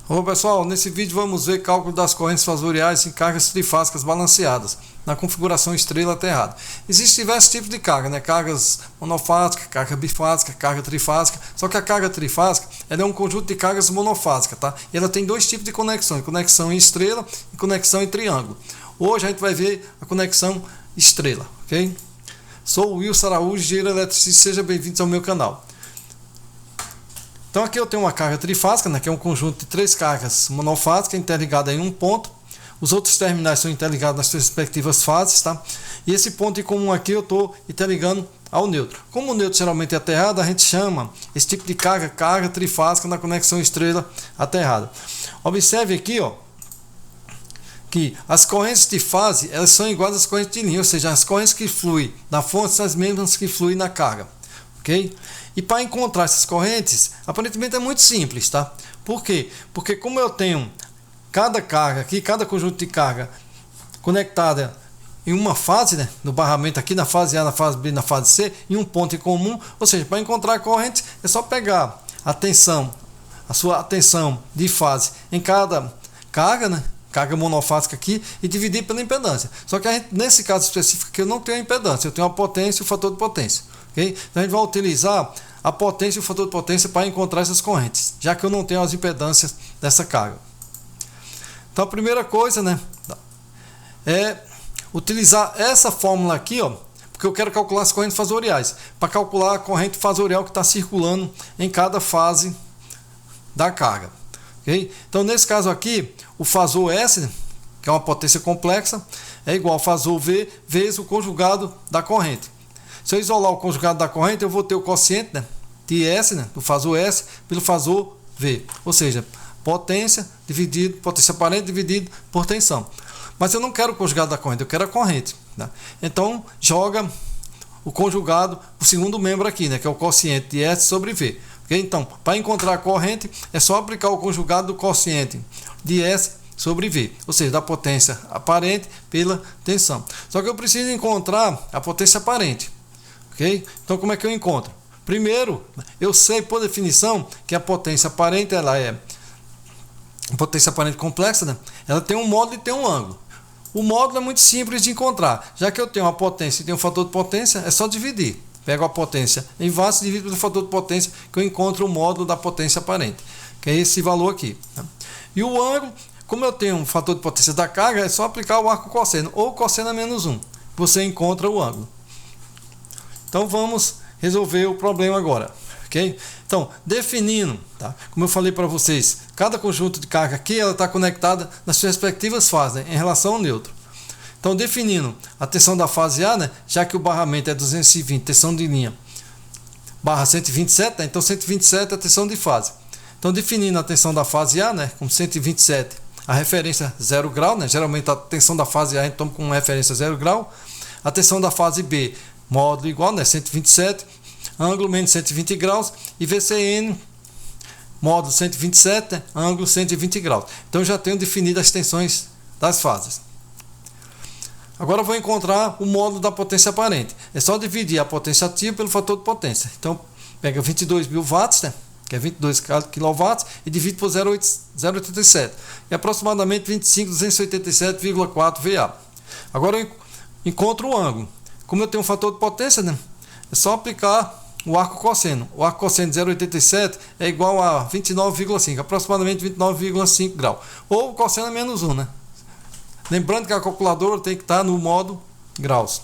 Olá pessoal, nesse vídeo vamos ver cálculo das correntes fasoriais em cargas trifásicas balanceadas na configuração estrela aterrada. Existem diversos tipos de carga, né? Cargas monofásicas, carga bifásica, carga trifásica. Só que a carga trifásica ela é um conjunto de cargas monofásicas, tá? E ela tem dois tipos de conexões, conexão em estrela e conexão em triângulo. Hoje a gente vai ver a conexão estrela, ok? Sou o Wilson Araújo, engenheiro eletricista, seja bem-vindo ao meu canal. Então aqui eu tenho uma carga trifásica, né, que é um conjunto de três cargas monofásicas interligadas em um ponto. Os outros terminais são interligados nas suas respectivas fases, tá? E esse ponto em comum aqui eu estou interligando ao neutro. Como o neutro geralmente é aterrado, a gente chama esse tipo de carga trifásica na conexão estrela aterrada. Observe aqui, ó, que as correntes de fase elas são iguais às correntes de linha, ou seja, as correntes que fluem na fonte são as mesmas que fluem na carga. Okay? E para encontrar essas correntes, aparentemente é muito simples, tá? Por quê? Porque como eu tenho cada carga aqui, cada conjunto de carga conectada em uma fase, né? No barramento aqui na fase A, na fase B, na fase C, em um ponto em comum, ou seja, para encontrar correntes é só pegar a sua tensão de fase em cada carga, né? Carga monofásica aqui e dividir pela impedância. Só que nesse caso específico aqui eu não tenho a impedância, eu tenho a potência e o fator de potência. Okay? Então a gente vai utilizar a potência e o fator de potência para encontrar essas correntes, já que eu não tenho as impedâncias dessa carga. Então a primeira coisa, né, é utilizar essa fórmula aqui, ó, porque eu quero calcular as correntes fasoriais, para calcular a corrente fasorial que está circulando em cada fase da carga. Okay? Então nesse caso aqui, o fasor S, né, que é uma potência complexa, é igual ao fasor V vezes o conjugado da corrente. Se eu isolar o conjugado da corrente, eu vou ter o quociente, né, de S, né, do fasor S, pelo fasor V. Ou seja, potência aparente dividido por tensão. Mas eu não quero o conjugado da corrente, eu quero a corrente. Né? Então, joga o conjugado, o segundo membro aqui, né, que é o quociente de S sobre V. Okay? Então, para encontrar a corrente, é só aplicar o conjugado do quociente de S sobre V, ou seja, da potência aparente pela tensão. Só que eu preciso encontrar a potência aparente. Okay? Então como é que eu encontro? Primeiro, eu sei por definição que a potência aparente ela é potência aparente complexa, né? Ela tem um módulo e tem um ângulo. O módulo é muito simples de encontrar, já que eu tenho a potência e tenho um fator de potência, é só dividir. Pego a potência em watts e divido pelo fator de potência que eu encontro o módulo da potência aparente, que é esse valor aqui. Né? E o ângulo, como eu tenho um fator de potência da carga, é só aplicar o arco cosseno ou cosseno a menos 1. Você encontra o ângulo. Então vamos resolver o problema agora, ok? Então, definindo, tá? Como eu falei para vocês, cada conjunto de carga aqui ela está conectada nas suas respectivas fases, né, em relação ao neutro. Então, definindo a tensão da fase A, né, já que o barramento é 220, tensão de linha, barra 127, né, então 127 é a tensão de fase. Então, definindo a tensão da fase A, né, com 127, a referência 0 grau, né, geralmente a tensão da fase A a gente toma com referência 0 grau, a tensão da fase B, módulo igual, né, 127, ângulo menos 120 graus e VCN, módulo 127, né, ângulo 120 graus. Então eu já tenho definido as tensões das fases. Agora eu vou encontrar o módulo da potência aparente. É só dividir a potência ativa pelo fator de potência. Então pega 22.000 watts, né, que é 22 kW, e divide por 0,87, e aproximadamente 25.287,4 VA. Agora eu encontro o ângulo. Como eu tenho um fator de potência, né, é só aplicar o arco cosseno. O arco cosseno de 0,87 é igual a 29,5, aproximadamente 29,5 graus. Ou o cosseno é menos 1, né? Lembrando que a calculadora tem que estar no modo graus.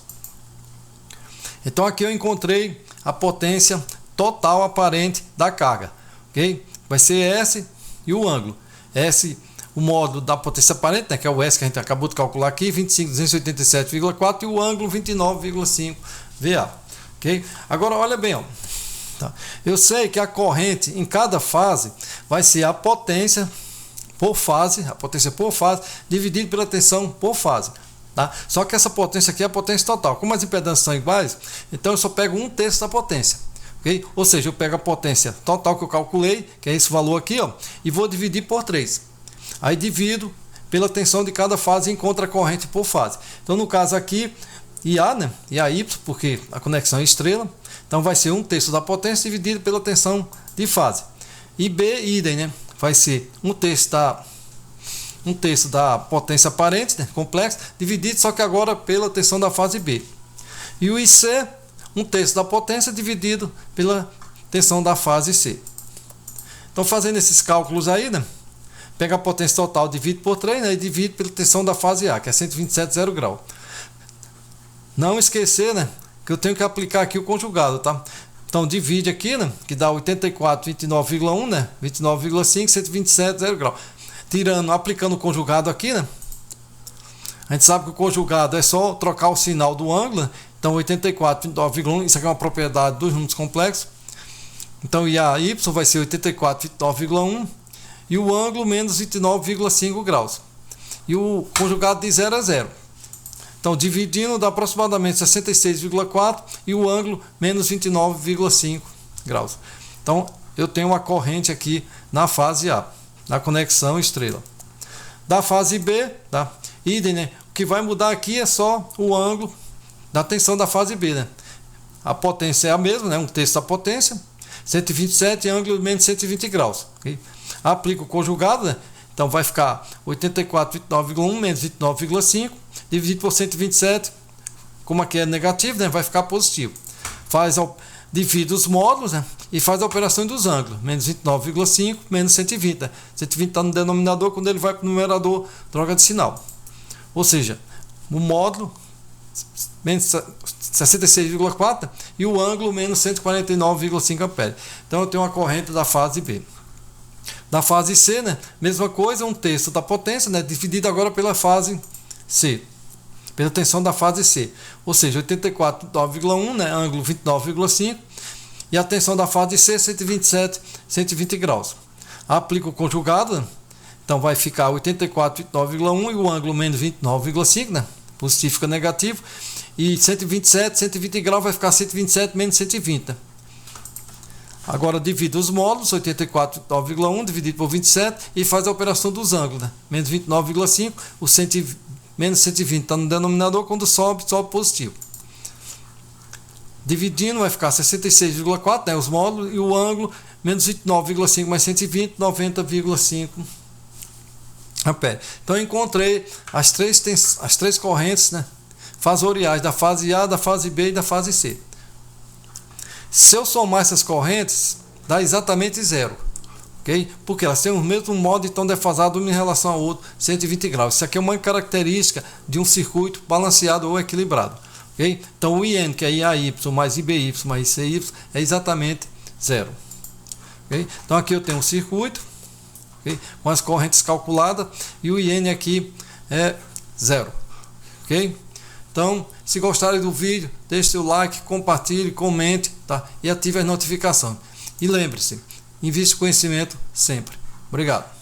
Então aqui eu encontrei a potência total aparente da carga. Okay? Vai ser S e o ângulo. S, o módulo da potência aparente, né, que é o S que a gente acabou de calcular aqui, 25.287,4, e o ângulo 29,5 VA. Okay? Agora olha bem, ó. Tá. Eu sei que a corrente em cada fase vai ser a potência por fase, dividido pela tensão por fase. Tá? Só que essa potência aqui é a potência total. Como as impedâncias são iguais, então eu só pego 1/3 da potência. Okay? Ou seja, eu pego a potência total que eu calculei, que é esse valor aqui, ó, e vou dividir por 3. Aí divido pela tensão de cada fase e encontro a corrente por fase. Então no caso aqui, IA, né? IAY, porque a conexão é estrela, então vai ser 1/3 da potência dividido pela tensão de fase. E B, idem, né? vai ser um terço da potência aparente, né, complexa, dividido só que agora pela tensão da fase B. E o IC, um terço da potência dividido pela tensão da fase C. Então, fazendo esses cálculos aí, né, pega a potência total, divide por 3, né, e divide pela tensão da fase A, que é 127,0 graus. Não esquecer, né, que eu tenho que aplicar aqui o conjugado, tá? Então, divide aqui, né, que dá 84, 29,1, né, 29,5, 127,0 graus. Tirando, aplicando o conjugado aqui, né? A gente sabe que o conjugado é só trocar o sinal do ângulo, né? Então 84, 29,1, isso aqui é uma propriedade dos números complexos. Então y vai ser 84, 29,1 e o ângulo menos 29,5 graus. E o conjugado de 0 a 0. Então dividindo dá aproximadamente 66,4 e o ângulo menos 29,5 graus. Então eu tenho uma corrente aqui na fase A, na conexão estrela. Da fase B, tá? Idem, né? O que vai mudar aqui é só o ângulo da tensão da fase B, né? A potência é a mesma, né? Um terço da potência, 127 ângulo menos 120 graus. Okay? Aplica o conjugado, né? Então vai ficar 84, 29,1 menos 29,5 dividido por 127, como aqui é negativo, né? Vai ficar positivo. Divide os módulos, né? E faz a operação dos ângulos. Menos 29,5 menos 120. Né? 120 está no denominador, quando ele vai para o numerador, troca de sinal. Ou seja, o módulo menos 66,4 e o ângulo menos 149,5 amperes. Então eu tenho uma corrente da fase B. Da fase C, né? Mesma coisa, um terço da potência, né? Dividido agora pela fase C. Pela tensão da fase C, ou seja, 84,9,1, né, ângulo 29,5, e a tensão da fase C, 127, 120 graus. Aplica o conjugado, então vai ficar 84,9,1 e o ângulo menos 29,5, né, positivo fica negativo, e 127, 120 graus vai ficar 127 menos 120. Né. Agora divide os módulos, 84,9,1 dividido por 27, e faz a operação dos ângulos, né, menos 29,5, o 120 menos 120 está no denominador, quando sobe positivo. Dividindo vai ficar 66,4, né, os módulos, e o ângulo menos 29,5 mais 120, 90,5 amperes. Então eu encontrei as três correntes, né, fasoriais da fase A, da fase B e da fase C. Se eu somar essas correntes, dá exatamente zero. Okay? Porque elas têm o mesmo modo e estão defasadas em relação ao outro, 120 graus. Isso aqui é uma característica de um circuito balanceado ou equilibrado. Okay? Então o IN, que é IAY mais IBY mais ICY, é exatamente zero. Okay? Então aqui eu tenho um circuito, okay, com as correntes calculadas, e o IN aqui é zero. Okay? Então, se gostarem do vídeo, deixe seu like, compartilhe, comente, tá? E ative as notificações. E lembre-se, investe conhecimento sempre. Obrigado.